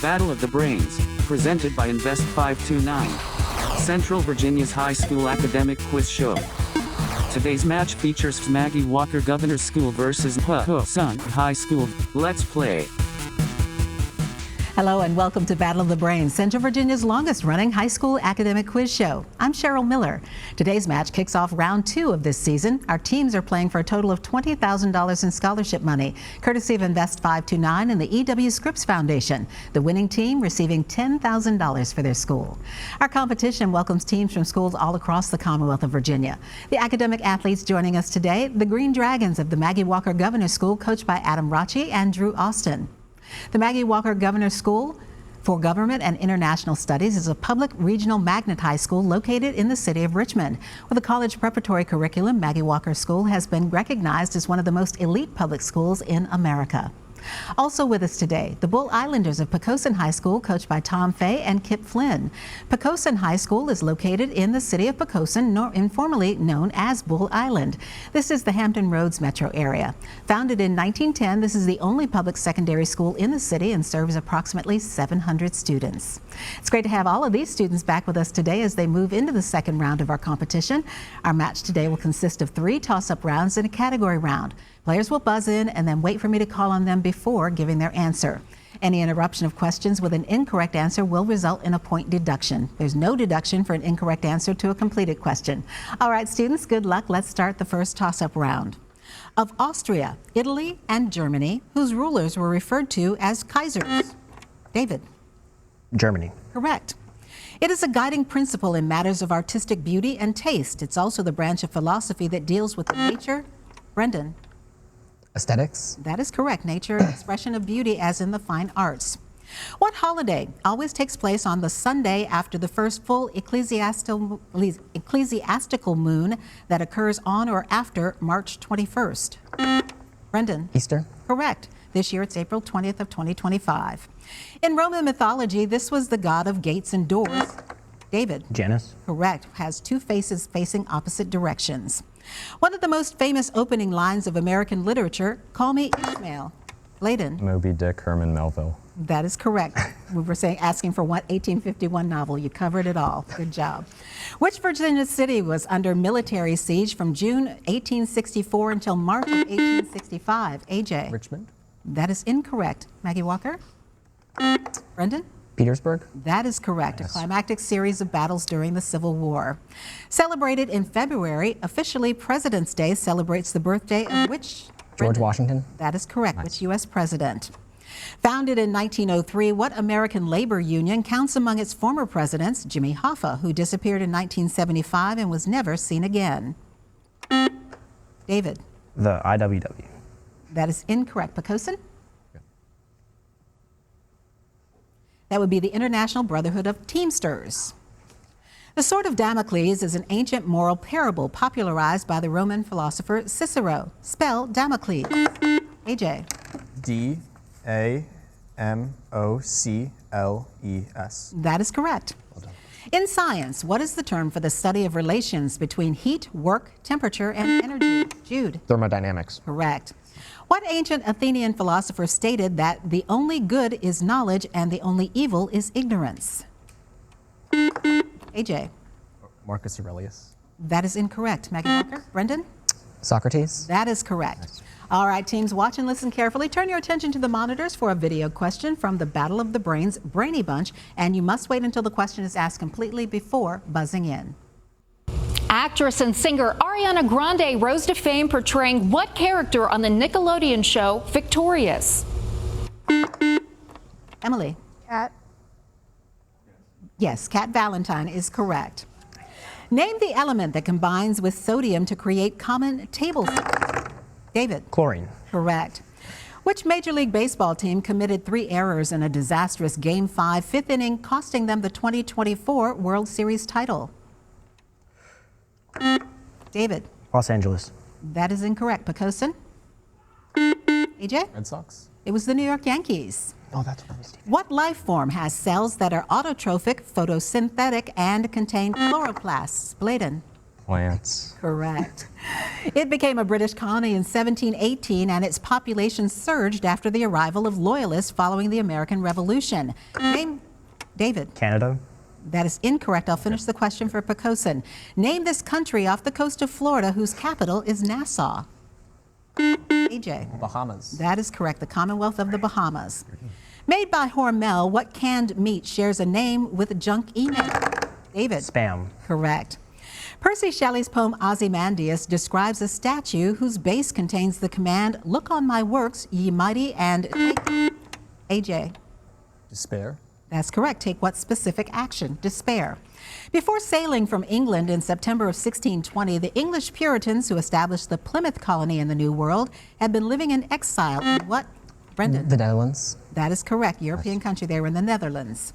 Battle of the Brains, presented by Invest 529, Central Virginia's high school academic quiz show. Today's match features Maggie Walker Governor School versus Poquoson High School. Let's play. Hello and welcome to Battle of the Brains, Central Virginia's longest running high school academic quiz show. I'm Cheryl Miller. Today's match kicks off round 2 of this season. Our teams are playing for a total of $20,000 in scholarship money, courtesy of Invest 529 and the E.W. Scripps Foundation. The winning team receiving $10,000 for their school. Our competition welcomes teams from schools all across the Commonwealth of Virginia. The academic athletes joining us today, the Green Dragons of the Maggie Walker Governor School, coached by Adam Rachi and Drew Austin. The Maggie Walker Governor School for Government and International Studies is a public regional magnet high school located in the city of Richmond. With a college preparatory curriculum, Maggie Walker School has been recognized as one of the most elite public schools in America. Also with us today, the Bull Islanders of Poquoson High School, coached by Tom Fay and Kip Flynn. Poquoson High School is located in the city of Poquoson, informally known as Bull Island. This is the Hampton Roads metro area. Founded in 1910, this is the only public secondary school in the city and serves approximately 700 students. It's great to have all of these students back with us today as they move into the second round of our competition. Our match today will consist of 3 toss-up rounds and a category round. Players will buzz in and then wait for me to call on them before giving their answer. Any interruption of questions with an incorrect answer will result in a point deduction. There's no deduction for an incorrect answer to a completed question. All right, students, good luck. Let's start the first toss-up round. Of Austria, Italy, and Germany, whose rulers were referred to as Kaisers? David? Germany. Correct. It is a guiding principle in matters of artistic beauty and taste. It's also the branch of philosophy that deals with nature. Brendan? Aesthetics? That is correct. Nature, expression of beauty as in the fine arts. What holiday always takes place on the Sunday after the first full ecclesiastical moon that occurs on or after March 21st? Brendan? Easter? Correct. This year it's April 20th of 2025. In Roman mythology, this was the god of gates and doors. David? Janus? Correct. Has 2 faces facing opposite directions. One of the most famous opening lines of American literature, Call Me Ishmael. Bladen? Moby Dick, Herman Melville. That is correct. We were asking for what 1851 novel. You covered it all. Good job. Which Virginia city was under military siege from June 1864 until March of 1865? AJ? Richmond. That is incorrect. Maggie Walker? Brendan? Petersburg? That is correct. Yes. A climactic series of battles during the Civil War. Celebrated in February, officially President's Day celebrates the birthday of which? George Brendan? Washington? That is correct. Nice. Which U.S. president? Founded in 1903, what American labor union counts among its former presidents Jimmy Hoffa, who disappeared in 1975 and was never seen again? David? The IWW. That is incorrect. Poquoson? That would be the International Brotherhood of Teamsters. The Sword of Damocles is an ancient moral parable popularized by the Roman philosopher Cicero. Spell Damocles. AJ? D-A-M-O-C-L-E-S. That is correct. Well done. In science, what is the term for the study of relations between heat, work, temperature, and energy? Jude? Thermodynamics. Correct. What ancient Athenian philosopher stated that the only good is knowledge and the only evil is ignorance? AJ? Marcus Aurelius. That is incorrect. Maggie Walker? Brendan? Socrates? That is correct. Nice. All right, teams, watch and listen carefully. Turn your attention to the monitors for a video question from the Battle of the Brains Brainy Bunch, and you must wait until the question is asked completely before buzzing in. Actress and singer Ariana Grande rose to fame portraying what character on the Nickelodeon show Victorious? Emily? Cat. Yes, Cat Valentine is correct. Name the element that combines with sodium to create common table salt. David? Chlorine. Correct. Which Major League Baseball team committed 3 errors in a disastrous Game 5 fifth inning, costing them the 2024 World Series title? David? Los Angeles. That is incorrect. Poquoson? AJ? Red Sox. It was the New York Yankees. Oh, that's what I was thinking. What life form has cells that are autotrophic, photosynthetic, and contain chloroplasts? Bladen? France. Correct. It became a British colony in 1718, and its population surged after the arrival of loyalists following the American Revolution. Name, David. Canada. That is incorrect. I'll finish the question for Poquoson. Name this country off the coast of Florida whose capital is Nassau. AJ. Bahamas. That is correct. The Commonwealth of the Bahamas. Made by Hormel, what canned meat shares a name with junk email? David. Spam. Correct. Percy Shelley's poem Ozymandias describes a statue whose base contains the command, "Look on my works, ye mighty, and take." AJ. Despair. That's correct. Take what specific action? Despair. Before sailing from England in September of 1620, the English Puritans who established the Plymouth colony in the New World had been living in exile in what? Brendan? The Netherlands. That is correct. European country. They were in the Netherlands.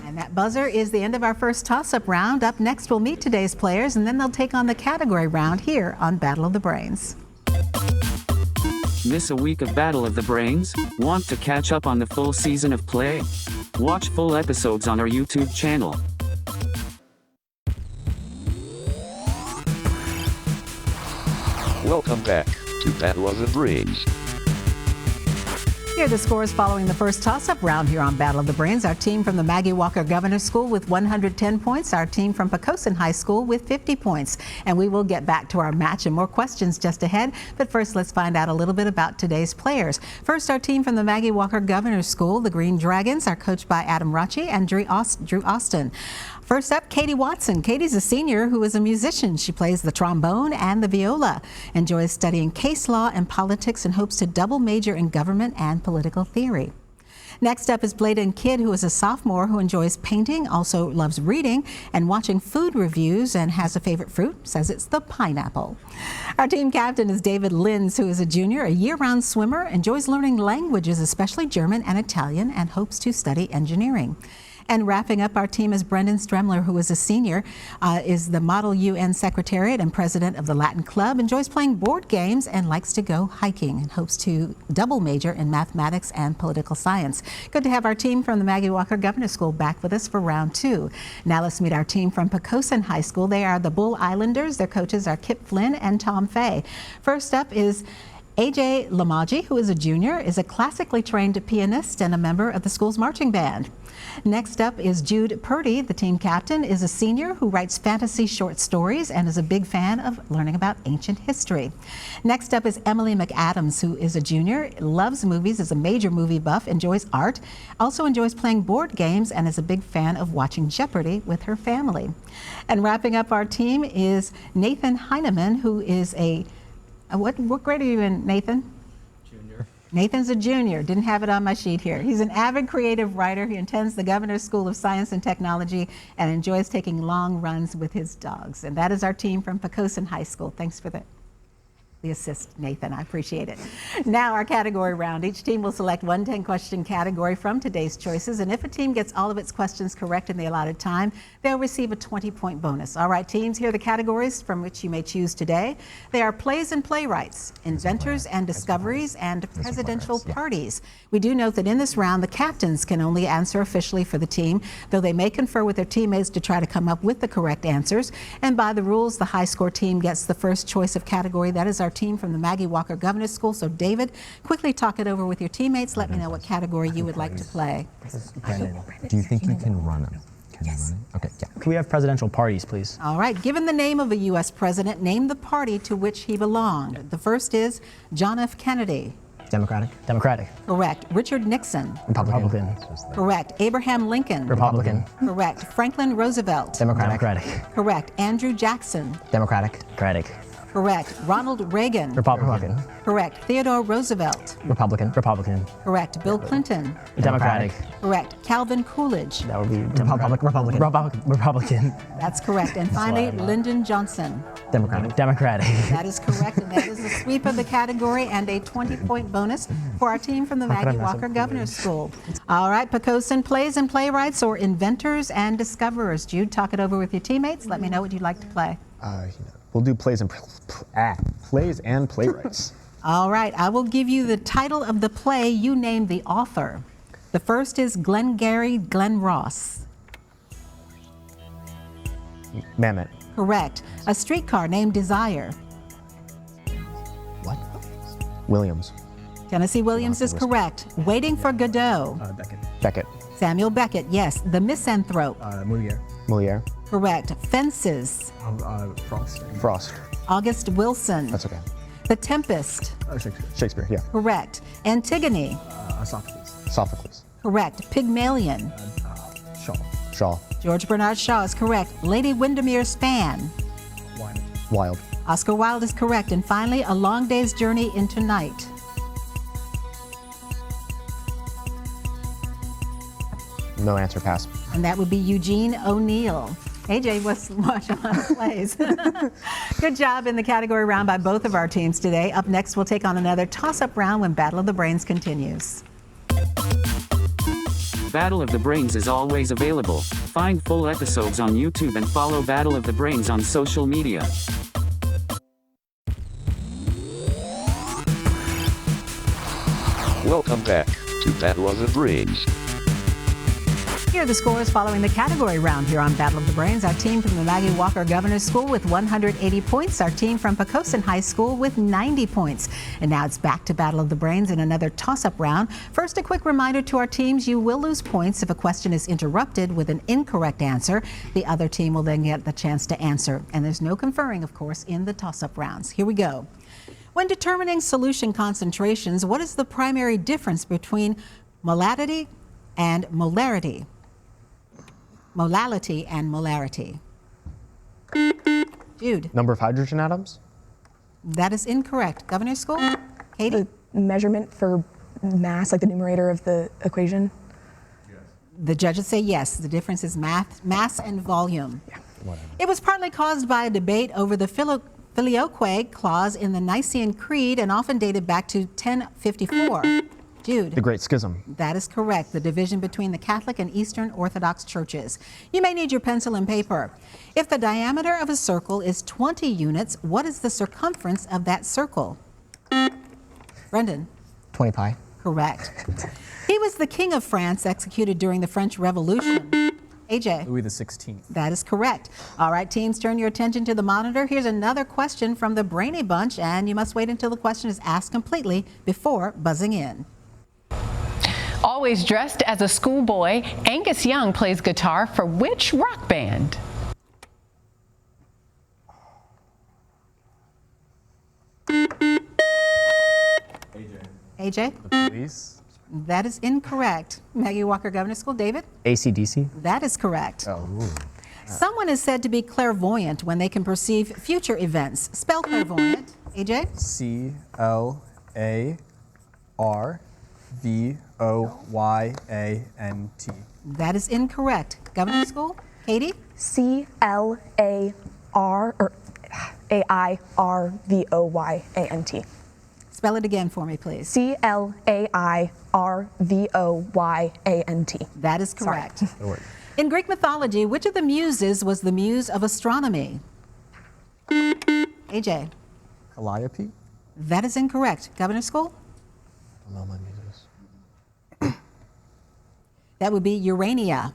And that buzzer is the end of our first toss-up round. Up next, we'll meet today's players, and then they'll take on the category round here on Battle of the Brains. Miss a week of Battle of the Brains? Want to catch up on the full season of play? Watch full episodes on our YouTube channel. Welcome back to Battle of the Brains. Here are the scores following the first toss-up round here on Battle of the Brains. Our team from the Maggie Walker Governor School with 110 points. Our team from Poquoson High School with 50 points. And we will get back to our match and more questions just ahead. But first, let's find out a little bit about today's players. First, our team from the Maggie Walker Governor School, the Green Dragons, are coached by Adam Rachi and Drew Austin. First up, Katie Watson. Katie's a senior who is a musician. She plays the trombone and the viola, enjoys studying case law and politics, and hopes to double major in government and political theory. Next up is Bladen Kidd, who is a sophomore who enjoys painting, also loves reading and watching food reviews, and has a favorite fruit, says it's the pineapple. Our team captain is David Linz, who is a junior, a year-round swimmer, enjoys learning languages, especially German and Italian, and hopes to study engineering. And wrapping up our team is Brendan Stremler, who is a senior, is the Model UN Secretariat and president of the Latin Club, enjoys playing board games and likes to go hiking, and hopes to double major in mathematics and political science. Good to have our team from the Maggie Walker Governor School back with us for round two. Now let's meet our team from Poquoson High School. They are the Bull Islanders. Their coaches are Kip Flynn and Tom Fay. First up is AJ Lamaji, who is a junior, is a classically trained pianist and a member of the school's marching band. Next up is Jude Purdy. The team captain is a senior who writes fantasy short stories and is a big fan of learning about ancient history. Next up is Emily McAdams, who is a junior, loves movies, is a major movie buff, enjoys art, also enjoys playing board games, and is a big fan of watching Jeopardy with her family. And wrapping up our team is Nathan Heineman, who is what grade are you in, Nathan? Junior. Nathan's a junior. Didn't have it on my sheet here. He's an avid creative writer. He attends the Governor's School of Science and Technology and enjoys taking long runs with his dogs. And that is our team from Poquoson High School. Thanks for the assist, Nathan. I appreciate it. Now our category round. Each team will select one 10-question category from today's choices, and if a team gets all of its questions correct in the allotted time, they'll receive a 20-point bonus. All right, teams, here are the categories from which you may choose today. They are plays and playwrights, inventors and discoveries, and presidential parties. We do note that in this round, the captains can only answer officially for the team, though they may confer with their teammates to try to come up with the correct answers. And by the rules, the high-score team gets the first choice of category. That is our team from the Maggie Walker Governor School. So David, quickly talk it over with your teammates. Let me know what category you would like to play. Do you think you can run them? Yes. Okay, yeah. Can we have presidential parties, please? All right, given the name of a U.S. president, name the party to which he belonged. The first is John F. Kennedy. Democratic. Democratic. Correct. Richard Nixon. Republican. Correct. Abraham Lincoln. Republican. Correct. Franklin Roosevelt. Democratic. Correct. Andrew Jackson. Democratic. Democratic. Correct. Ronald Reagan. Republican. Correct. Theodore Roosevelt. Republican. Republican. Correct. Bill Clinton. Democratic. Correct. Calvin Coolidge. That would be Republican. That's correct. And finally, Lyndon Johnson. Democratic. Democratic. That is correct, and that is the sweep of the category and a 20-point bonus for our team from the Maggie Walker Governor School. All right, Poquoson, plays and playwrights or inventors and discoverers. Jude, talk it over with your teammates. Let me know what you'd like to play. We'll do plays and playwrights. All right, I will give you the title of the play. You name the author. The first is Glengarry Glen Ross. Mamet. Correct. A streetcar named Desire. What? Williams. Tennessee Williams is correct. Waiting for Godot. Beckett. Samuel Beckett, yes. The Misanthrope. Moliere. Correct. Fences. Frost. August Wilson. That's okay. The Tempest. Shakespeare, yeah. Correct. Antigone. Sophocles. Correct. Pygmalion. Shaw. George Bernard Shaw is correct. Lady Windermere Span. Wilde. Oscar Wilde is correct. And finally, A Long Day's Journey into Night. No answer, pass. And that would be Eugene O'Neill. AJ was watching a lot of plays. Good job in the category round by both of our teams today. Up next, we'll take on another toss-up round when Battle of the Brains continues. Battle of the Brains is always available. Find full episodes on YouTube and follow Battle of the Brains on social media. Welcome back to Battle of the Brains. Here are the scores following the category round here on Battle of the Brains. Our team from the Maggie Walker Governor's School with 180 points. Our team from Poquoson High School with 90 points. And now it's back to Battle of the Brains in another toss-up round. First, a quick reminder to our teams, you will lose points if a question is interrupted with an incorrect answer. The other team will then get the chance to answer. And there's no conferring, of course, in the toss-up rounds. Here we go. When determining solution concentrations, what is the primary difference between molality and molarity? Molality and molarity. Jude. Number of hydrogen atoms? That is incorrect. Governor's School? Katie? The measurement for mass, like the numerator of the equation? The judges say yes. The difference is mass and volume. Yeah. It was partly caused by a debate over the filioque clause in the Nicene Creed and often dated back to 1054. Jude. The Great Schism. That is correct. The division between the Catholic and Eastern Orthodox churches. You may need your pencil and paper. If the diameter of a circle is 20 units, what is the circumference of that circle? Brendan. 20 pi. Correct. He was the King of France executed during the French Revolution. AJ. Louis XVI. That is correct. All right, teams, turn your attention to the monitor. Here's another question from the Brainy Bunch, and you must wait until the question is asked completely before buzzing in. Always dressed as a schoolboy, Angus Young plays guitar for which rock band? AJ? The Police. That is incorrect. Maggie Walker Governor's School. David? AC/DC. That is correct. Oh. Someone is said to be clairvoyant when they can perceive future events. Spell clairvoyant. AJ? CLARVOYANT. That is incorrect. Governor's School. Katie? CLAIRVOYANT. Spell it again for me, please. CLAIRVOYANT. That is correct. Sorry. In Greek mythology, which of the muses was the muse of astronomy? AJ? Calliope? That is incorrect. Governor's School? I don't know my muses. That would be Urania.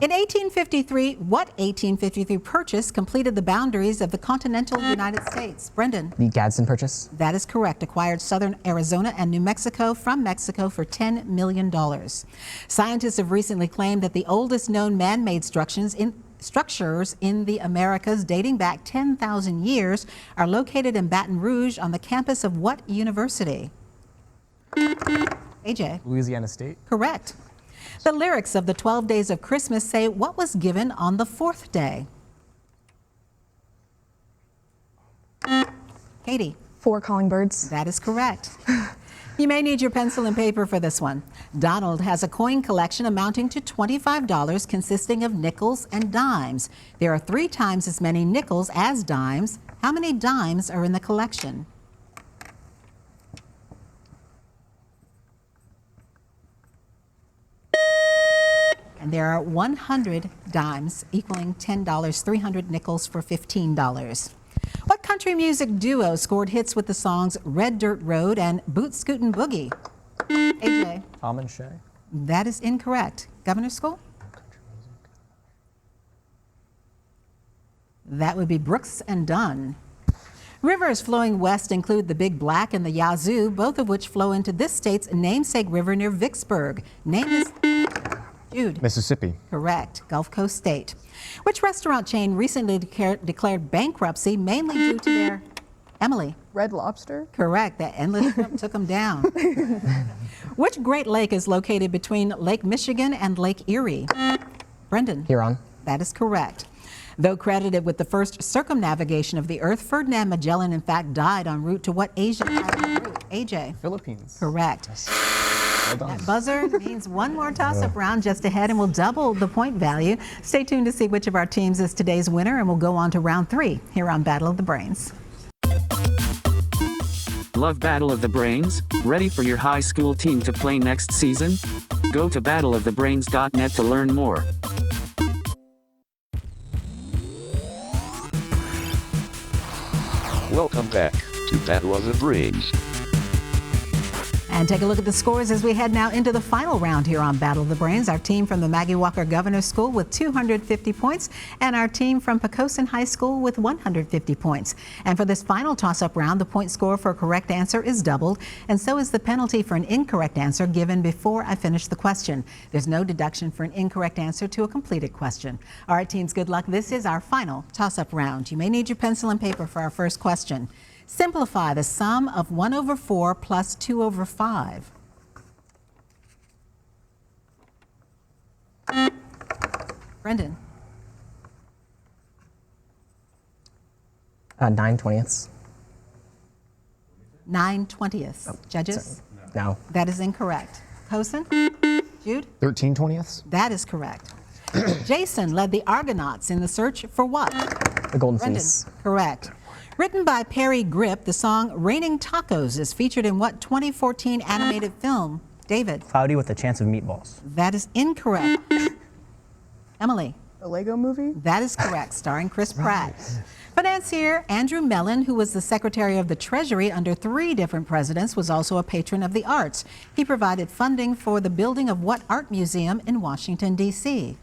In 1853, what 1853 purchase completed the boundaries of the continental United States? Brendan? The Gadsden Purchase. That is correct. Acquired southern Arizona and New Mexico from Mexico for $10 million. Scientists have recently claimed that the oldest known man-made structures in the Americas dating back 10,000 years are located in Baton Rouge on the campus of what university? AJ? Louisiana State? Correct. The lyrics of the 12 Days of Christmas say what was given on the fourth day? Katie? 4 calling birds. That is correct. You may need your pencil and paper for this one. Donald has a coin collection amounting to $25 consisting of nickels and dimes. There are 3 times as many nickels as dimes. How many dimes are in the collection? And there are 100 dimes equaling $10, 300 nickels for $15. What country music duo scored hits with the songs Red Dirt Road and Boot Scootin' Boogie? AJ? Tom and Shay? That is incorrect. Governor's School? That would be Brooks and Dunn. Rivers flowing west include the Big Black and the Yazoo, both of which flow into this state's namesake river near Vicksburg. Name is Jude. Mississippi. Correct. Gulf Coast state. Which restaurant chain recently declared bankruptcy mainly due to their... Emily. Red Lobster? Correct. That endless trip took them down. Which Great Lake is located between Lake Michigan and Lake Erie? Brendan. Huron. That is correct. Though credited with the first circumnavigation of the Earth, Ferdinand Magellan in fact died en route to what Asian island route? AJ. Philippines. Correct. Well done. That buzzer means one more toss-up round just ahead and will double the point value. Stay tuned to see which of our teams is today's winner, and we'll go on to round 3 here on Battle of the Brains. Love Battle of the Brains? Ready for your high school team to play next season? Go to battleofthebrains.net to learn more. Welcome back to Battle of the Brains. And take a look at the scores as we head now into the final round here on Battle of the Brains. Our team from the Maggie Walker Governor School with 250 points, and our team from Poquoson High School with 150 points. And for this final toss-up round, the point score for a correct answer is doubled, and so is the penalty for an incorrect answer given before I finish the question. There's no deduction for an incorrect answer to a completed question. All right, teams, good luck. This is our final toss-up round. You may need your pencil and paper for our first question. Simplify the sum of 1/4 plus 2/5. Brendan. 9/20. 9/20. Judges? No. That is incorrect. Poquoson? Jude? 13/20. That is correct. Jason led the Argonauts in the search for what? The Golden Brendan? Fleece. Correct. Written by Perry Grip, the song Raining Tacos is featured in what 2014 animated film? David? Cloudy with a Chance of Meatballs. That is incorrect. Emily? The Lego Movie? That is correct, starring Chris Pratt. Financier Andrew Mellon, who was the Secretary of the Treasury under 3 different presidents, was also a patron of the arts. He provided funding for the building of what art museum in Washington, D.C.?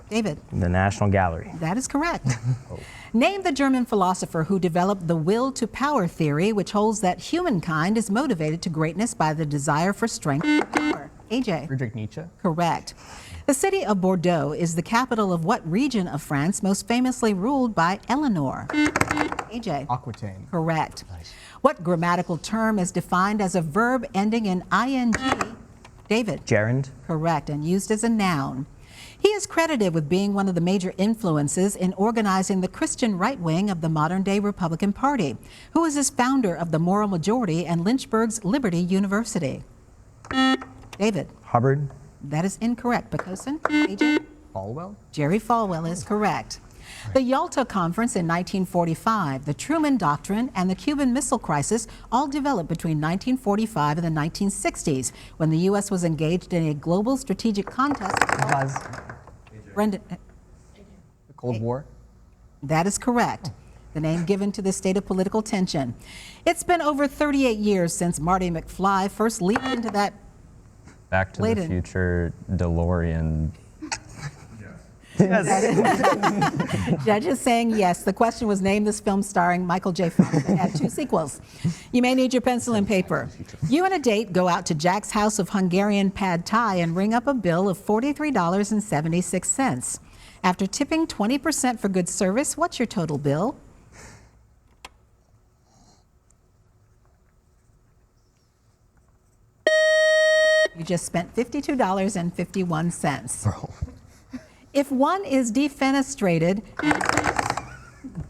David? The National Gallery. That is correct. Name the German philosopher who developed the will to power theory, which holds that humankind is motivated to greatness by the desire for strength and power. AJ? Friedrich Nietzsche. Correct. The city of Bordeaux is the capital of what region of France most famously ruled by Eleanor? AJ? Aquitaine. Correct. What grammatical term is defined as a verb ending in ing? David? Gerund. Correct, and used as a noun. He is credited with being one of the major influences in organizing the Christian right wing of the modern-day Republican Party. Who is his founder of the Moral Majority and Lynchburg's Liberty University? David? Hubbard. That is incorrect. Poquoson? AJ? Falwell. Jerry Falwell is correct. The Yalta Conference in 1945, the Truman Doctrine, and the Cuban Missile Crisis all developed between 1945 and the 1960s, when the U.S. was engaged in a global strategic contest. Brendan? The Cold War. That is correct. The name given to the state of political tension. It's been over 38 years since Marty McFly first leaped into that Back to Layden. the Future DeLorean. Judges saying yes. The question was, name this film starring Michael J. Fox. It had 2 sequels. You may need your pencil and paper. You and a date go out to Jack's House of Hungarian Pad Thai and ring up a bill of $43.76. After tipping 20% for good service, what's your total bill? You just spent $52.51. Bro. If one is defenestrated,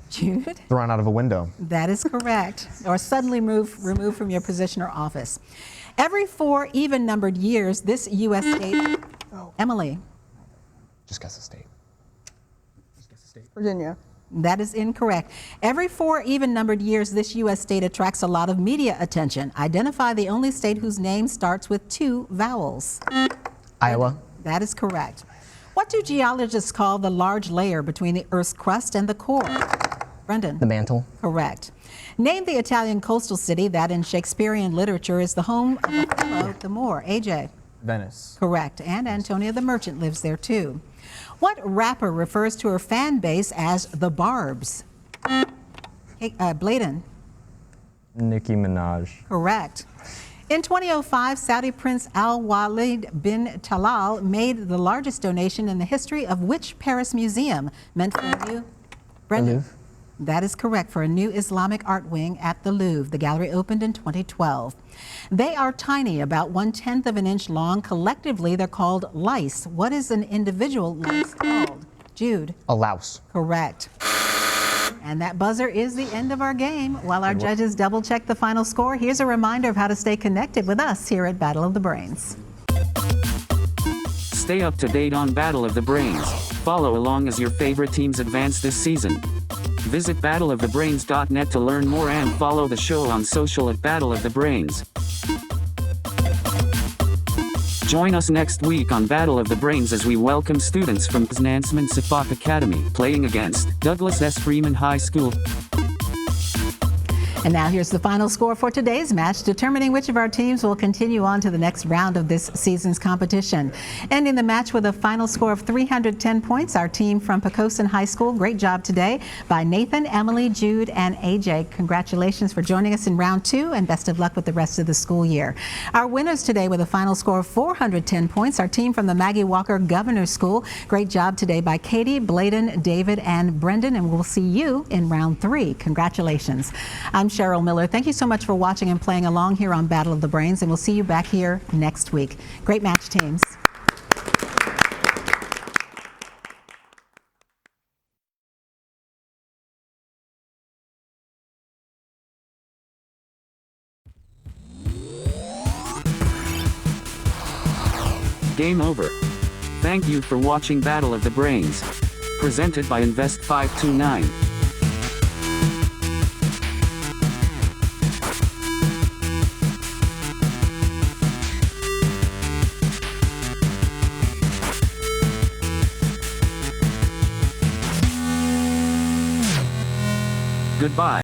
Jude? Thrown out of a window. That is correct. Or suddenly removed from your position or office. Every 4 even-numbered years, this U.S. state... Emily? Just guess the state. Virginia. That is incorrect. Every 4 even-numbered years, this U.S. state attracts a lot of media attention. Identify the only state whose name starts with 2 vowels. Iowa. That is correct. What do geologists call the large layer between the Earth's crust and the core? Brendan? The mantle. Correct. Name the Italian coastal city that in Shakespearean literature is the home of Othello the Moor. AJ? Venice. Correct. And Antonio the Merchant lives there too. What rapper refers to her fan base as the Barbs? Hey, Bladen. Nicki Minaj. Correct. In 2005, Saudi Prince Al Walid bin Talal made the largest donation in the history of which Paris museum meant for a new... Brendan? Louvre. That is correct, for a new Islamic art wing at the Louvre. The gallery opened in 2012. They are tiny, about 1/10 of an inch long. Collectively, they're called lice. What is an individual lice called? Jude? A louse. Correct. And that buzzer is the end of our game. While our judges double check the final score, here's a reminder of how to stay connected with us here at Battle of the Brains. Stay up to date on Battle of the Brains. Follow along as your favorite teams advance this season. Visit battleofthebrains.net to learn more and follow the show on social at Battle of the Brains. Join us next week on Battle of the Brains as we welcome students from Znansman Sifak Academy playing against Douglas S. Freeman High School. And now here's the final score for today's match, determining which of our teams will continue on to the next round of this season's competition. Ending the match with a final score of 310 points, our team from Poquoson High School. Great job today by Nathan, Emily, Jude, and AJ. Congratulations for joining us in round 2, and best of luck with the rest of the school year. Our winners today with a final score of 410 points, our team from the Maggie Walker Governor's School. Great job today by Katie, Bladen, David, and Brendan, and we'll see you in round 3. Congratulations. I'm Cheryl Miller. Thank you so much for watching and playing along here on Battle of the Brains, and we'll see you back here next week. Great match, teams. Game over. Thank you for watching Battle of the Brains. Presented by Invest 529. Goodbye.